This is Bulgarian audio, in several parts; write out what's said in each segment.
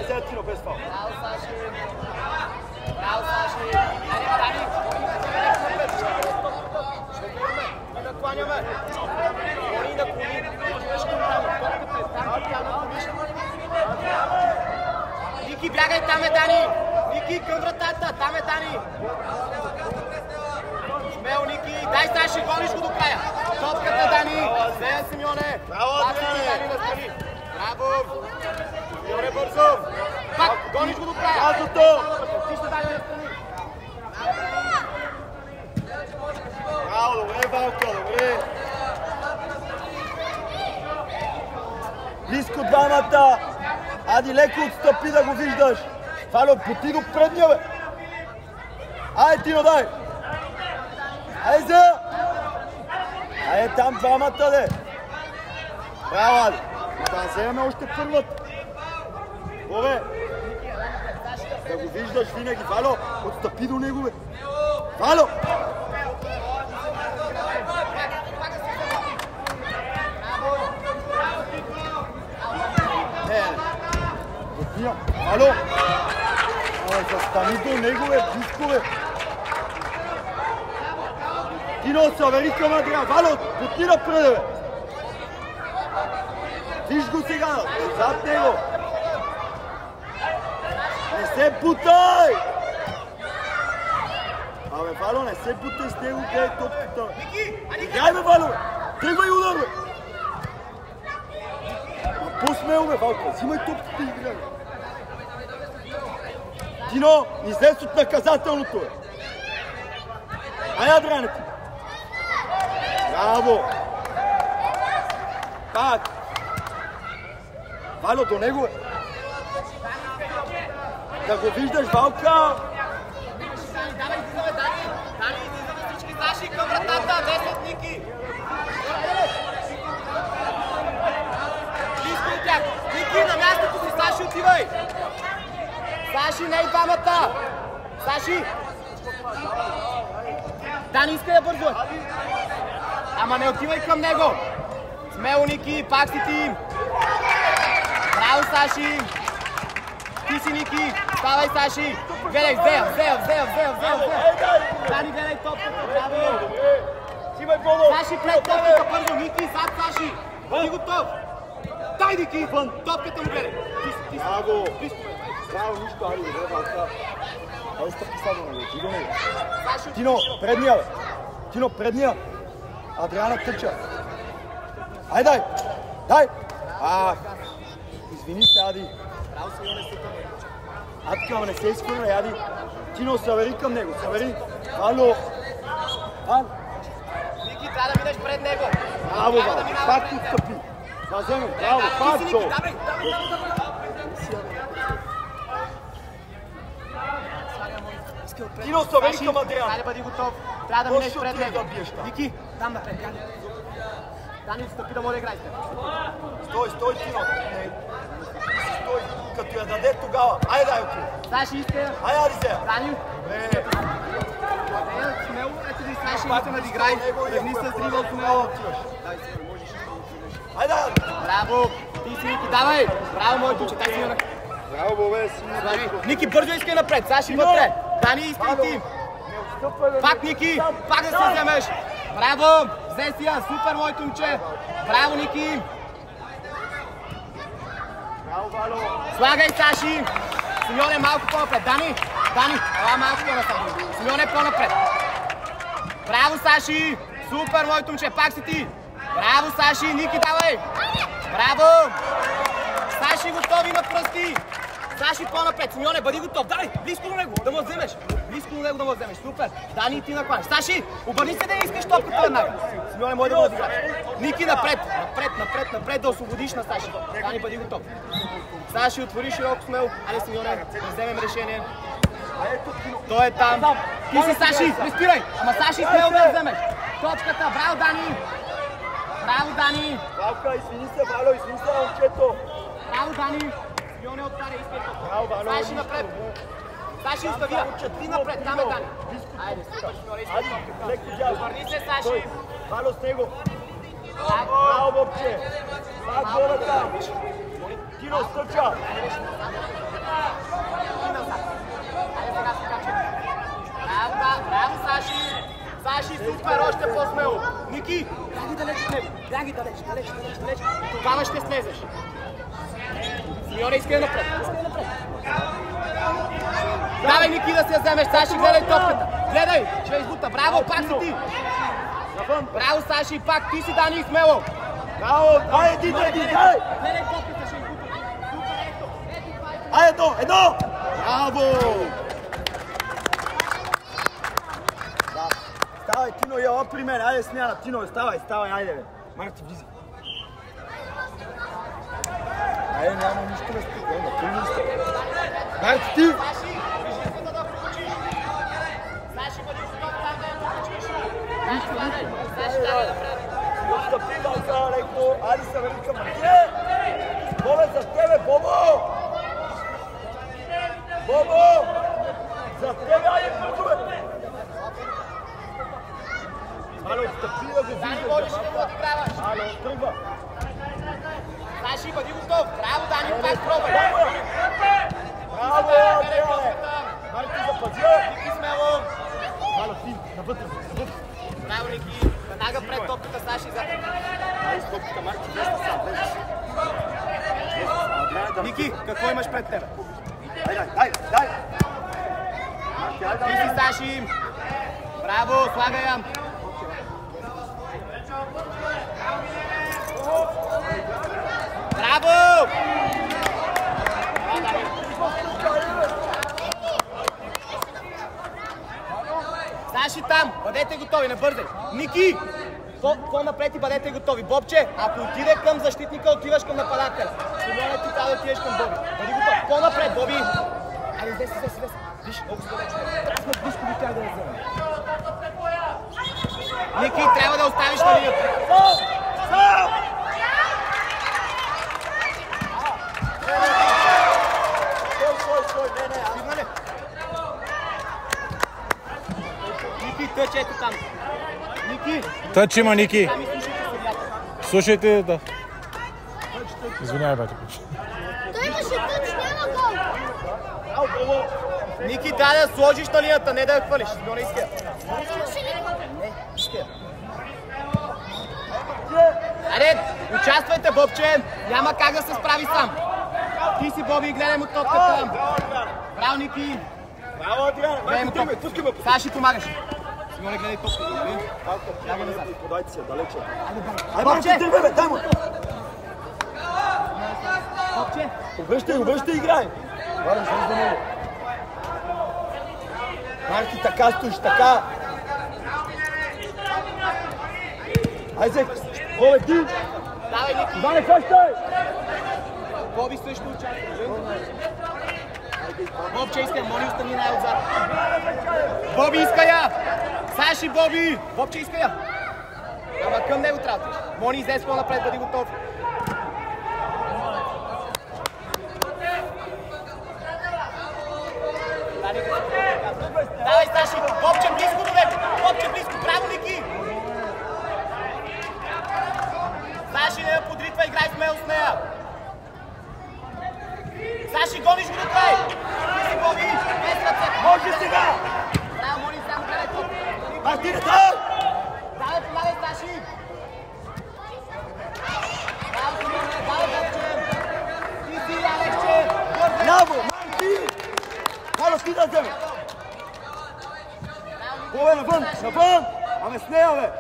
сега Тино, без фал. Браво, Саши! Браво, Саши! Айде, Дани! Ще гледаме! И да кланяме! Гони да клони! Ники, бягай, там е Дани! Ники, към вратата! Там е Дани! Смел, Ники! Дай, Саши, гониш го до края! Топката, Дани! Сея, Симеоне! Браво, Дани! Браво! Симеоне, бързо! Пак, гониш го до края! Бразото! Ти ще дай да настрани! Браво, добре, Валка, добре! Близко двамата! Ади, леко отстъпи да го виждаш! Валю, поти го предния, бе! Айде, Тино, дай! Айде, за! Айде там двамата, де! Браво, Ади! Да вземем още първата! Бове! Да го виждаш винаги, Валю! Отстъпи до него, бе! Валю! Ало! Застани до него, бе, близко, бе! Тино, съвери към Адриан! Вало, поти напред, бе! Виж го сега, зад него! Не се бутай! Абе, Вало, не се бутай с него, гледай топката, бе! Играй, бе, Вало, бе! Тръгвай удар, бе! По-смело, бе, Валка, взимай топката и играй, бе! Тино, излез от наказателното, бе! Ай, Адриането! Браво! Пак! Вало, до него, бе! Да го виждаш, Валка! Давай, Дани! Дани, излизаме всички Саши към вратата! Десет, Ники! Близко от тях! Ники, на мястото си, Саши, отивай! Саши, не и двамата! Саши! Дани, иска да бързо! Ама не отивай към него! Смело, Ники, пак си ти! Браво, Саши! Ти си, Ники! Ставай, Саши! Гледай, взея! Дани, гледай топката! Браво! Саши, пред топката, бързо! Ники, зад Саши! Ти готов! Дай, Ники, вън! Топката му гледай! Браво! Браво, нищо, ари, добре, Валка. Ай, стъпи сега до него, ти до него. Тино, предния, бе! Тино, предния! Адриана тъча. Ай, дай! Дай! Ах! Извини се, Ади. Браво, Симеоне, супер! Атка, не се изхвърляй, Ади. Тино, съвери към него, съвери. Ало! Ало! Ники, трябва да минеш пред него! Браво, браво! Пак отстъпи! Да вземем, браво, пак Ники, то! давай! Тино, съвери към Адриан! Трябва да бъди готов. Трябва да минеш Точно пред ти него. да биеш там. Ники, там напред. Дани, отстъпи да може да играете. Стой, Тино! Стой, като я даде тогава. Айде, дай, окей! Саши, иска. Айде, Ади, сега! Дани. Смело, ето да и Саши иска да играй. Тръгни с дрибъл смело. Айде, Ади! Браво. Ти си, Ники, давай. Браво, моето уче. Дай си Йона. Браво, бобе, си! Ники, бързо иска напред. Саши вътре. Дани, иска и ти. Пак, Ники. Пак да се вземеш. Браво. Взе си я. Супер, моето момче. Браво, Ники. Браво, Вало! Слагай, Саши! Симеоне, малко по-напред. Дани! Ела малко по-напред. Симеоне, по-напред. Браво, Саши! Супер, моето момче, пак си ти! Браво, Саши! Ники, давай! Браво! Саши, готови на пръсти! Саши, по-напред. Симеоне, бъди готов. Давай, близко до него, да му вземеш. Близко до него да му вземеш. Супер. Дани, ти накланяш. Саши, обърни се да не искаш топката веднага. Симеоне, може да му отиграш. Ники, напред, да освободиш на Саши. Дани, бъди готов. Саши, отвори широко смело. Айде, Симеоне, да вземем решение. Той е там. Ти си, Саши, не спирай. Ама Саши, смело да вземеш. Топката, браво, Дани. Браво, Дани. Валка, извини се, Вало, извини се, момчето. Браво, Дани. Симеоне отваря, иска топката. Браво, Вало. Саши, напред. Саши, остави я. Ти напред, там е Дани. Айде, супер, Симеоне, иска топката. Леко дял. Върни се, Саши. Вало с него. Браво. Браво, момче. Пак голата. Тино, стъча. Супер, още по-смело. Ники, бяги далеч от него. Бяги далеч. Тогава ще слезеш. Симеоне, искай напред. Давай, Ники, да се вземеш. Саши, гледай топката. Гледай, ще избута. Браво, пак си ти. Браво, Саши, пак ти си, Дани, смело. Браво, дай, дай! Гледай топката, ще избута. Супер, ето. Ай, едно! Браво! Ставай, Тино, ела при мен. Айде, смяна, Тино, ставай, айде, бе. Марти, влизай. Айде, няма нищо да спокойно, трудно сте. Марти, ти! Саши, бъди готов там да я покачиш. Саши, давай да прави. Отстъпи назад, леко. Айде се вели към Марти. Бобе, за тебе, Бобо! Бобо! За тебе, айде, бързо, бе! Ало, отстъпи да го виждаш. Дани, водиш да го отиграваш. Ало, тръгва. Саши, бъди готов. Браво, Дани, пак пробвай. Браво, Адриане! Марти, запази! Ники, смело. Ало, ти, навътре. Браво, Ники. Веднага пред топката, Саши, за. Ай, с топката, Марти, влезте сам, влезте. Ники, какво имаш пред тебе? Дай! Марти, айде, Ти си, Саши. Браво, слагай я. Браво! Саши там, бъдете готови, не бързай. Ники, по-напред и бъдете готови. Бобче, ако отиде към защитника, отиваш към нападателя. Симеоне, ти трябва да отидеш към Боби. Бъди готов. По-напред, Боби. Айде, здесь. Виж, много се далече. Трябва сме близко до тях да я вземем. Ники, трябва да оставиш на линията. Стой, не. Ники, тъч, ето там. Ники. Тъч има, Ники. Там и слушайте съдията. Слушайте, да. Извинявай, бате. Той имаше тъч, няма гол. Ники, трябва да сложиш на линията, не да я хвалиш. Симеоне, иска я. Имаше ли гол? Не, иска я. Аре, участвайте, Бобче. Няма как да се справи сам. Ти си, Боби, гледай му топката. Браво, Ники. Браво, Адриан! Гледай му Марти, топката. пускай ме! Саши, помагаш. Симеоне, гледай топката. Няма назад. Подайте се, далече. Ай, Бобче. Марти, тръгвай, бе, дай му! Бобче. Обръщай, играй! Варен, слез до него. Марти, така стоиш, така! Айзек, Бобе, ти! Давай, Ники. Иване, хващай! Боби също участва. Бобче иска, моли остани най-отзад. Боби иска я! Саши, Боби! Бобче иска я! Ама към него трябва да. Мони, излез по-напред, бъди готов. Давай, Саши! Бобче близко до него! Бобче близко! Браво, Ники! Саши, не я подритва, играй смело с нея! Саши, гониш го до край! Ти си, Боби! Без ръце! Може сега! Браво, Мони, само гледай топ! Марти, не дай! Давай, помагай, Саши! Браво, Симеоне, давай, Бобче! Ти си, Алекче! Браво, Марти! Хало, ти да вземе! Бобе, навън! Аме с нея, бе!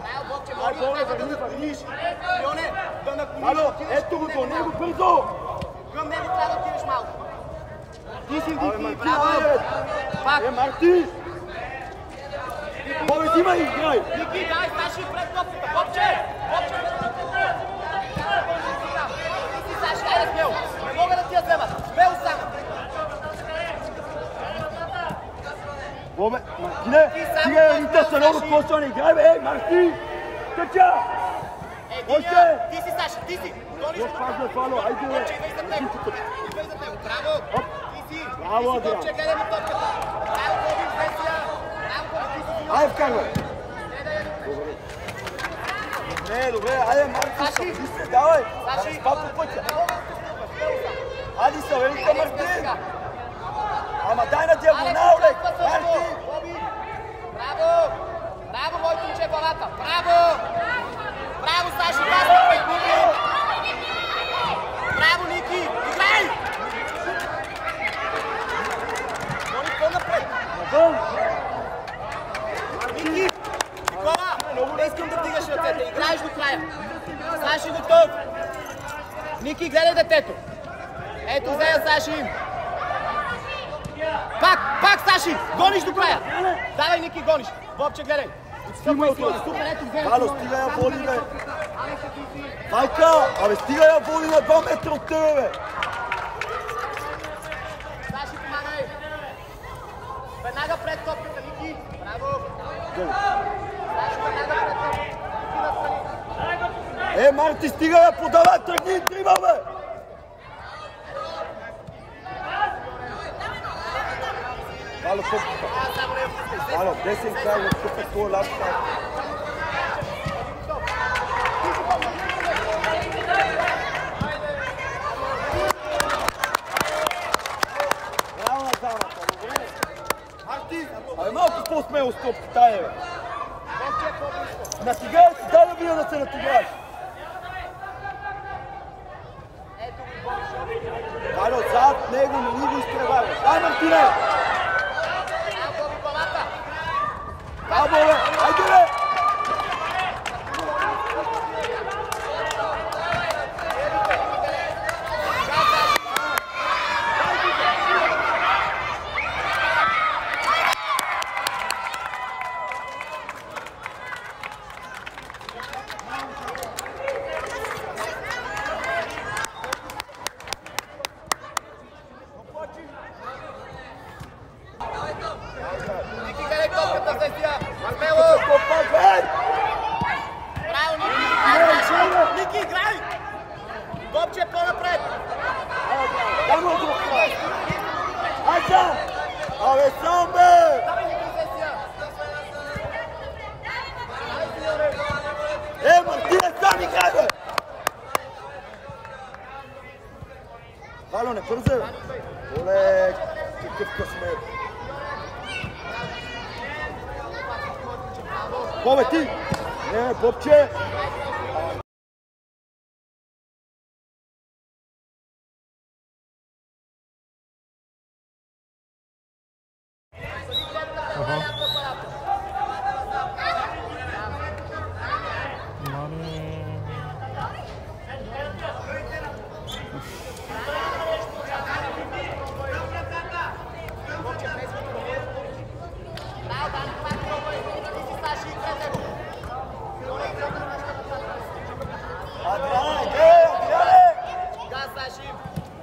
Браво, Бобче, Мони, трябва да наклониш! Симеоне, да наклониш! Хало, ето го до него, бързо! Към него трябва да отидеш малко! Ти си, Абе, Ники, Марти, браво! айде! Пак! Марти! Бобе, ти ма играй! Ники, дай, Саши, пред топката! Бобче! Бобче! Ти си, Саши, айде смело! Не мога да ти я взема! Смело само! Бобе, Мартине! Стига, Рита, са много по-силни! Играй, бе, Марти! Тъча! Единия! Ти си, Саши, ти си! Гониш го! Пазна, Фало, айде, бе! Бобче, идвай зад него! Идвай зад него! Браво! Ти си! Браво, Ти си, Бобче, гледай му топката! Браво, Боби, взеси я! Браво, Боби, ти си! Айде, вкарвай! Добре, айде, Марти, Саши! ти се, давай! Саши! Спа по пътя! Айде се, велика Марти! Ама дай на диагонал, лек! Марти! главата. Браво! Браво, Саши, пасна пред Ники! Браво, Ники! Играй! Гони по-напред! Навън! Ники! Никола! Не искам да вдигаш ръцете. Играеш до края. Саши готов. Ники, гледай детето. Ето, взе я Саши. Пак, Саши! Гониш до края! Давай, Ники, гониш! Бобче, гледай! Супер, ето, гледай! Вало, стига я воли, бе! Вайка! Абе, стига я воли на 2 метра от тебе, бе! Саши, помагай! Веднага пред топката, Ники! Браво! Саши, веднага пред топката! Ники, насвали! Марти, стига я подавай, тръгни и трима, бе! Вало, топката! Вало, десен край, тук това лапка. Браво на замата, добре! Марти, абе малко по-смело с топката, бе! Натигай си, дай да вие да се натигаеш! Вало, зад него, не ни го изтребай, бе! Дай, Мартине! Браво, бе! Айде, бе! Ники, гледай топката, Сесия! Мармело! Браво, Ники! Ники, играй! Бобче, по-напред! Айде! Абе, сам, бе! Давай, Ники, Сесия! Мартине, сам играй, бе! Вало, не бързай, бе! Оле, какъв късмет! Бобе, ти! Не, Бобче!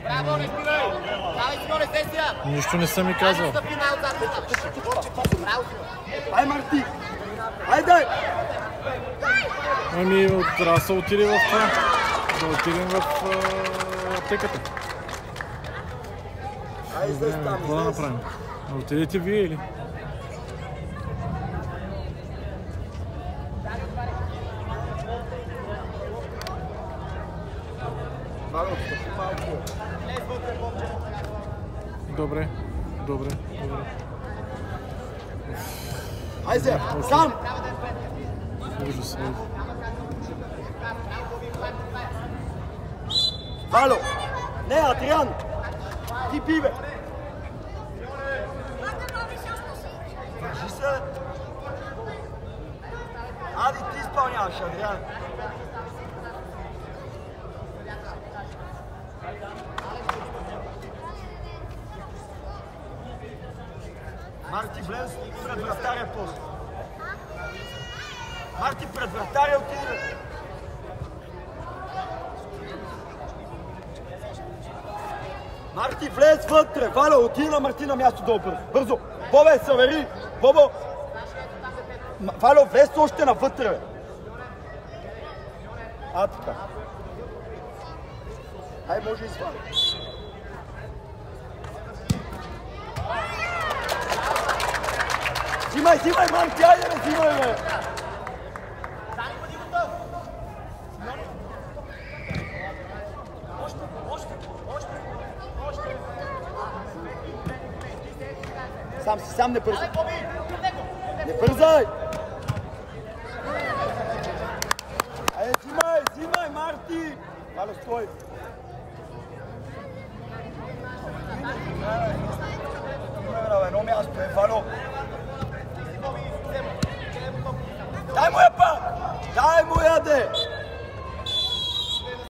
Браво, не спирай! Давай, Симоне, Сесия! Нищо не съм ми казал. Ай, Марти! Айде! Ами, трябва да се отиде в това. Да отидем в аптеката. Айде, Добре, какво да направим? Да отидете вие или? Добре, добре, добре. Айде, сам! Ужас. Вало! Не, Адриан! Ти би, бе! Държи се! Ади, ти изпълняваш, Адриан! Марти, влез пред вратаря после. Марти, пред вратаря отиде. Марти, влез вътре. Валя, отиде на Марти на място добър. Бързо. Бобе, съвери. Бобо. Валя, влез още навътре. Така. Ай, може и сваля. Взимай, Марти, айде бе, взимай, бе! Сам не бързай! Не бързай! Взимай, Марти! Фало, стой! Едно място е, Фало!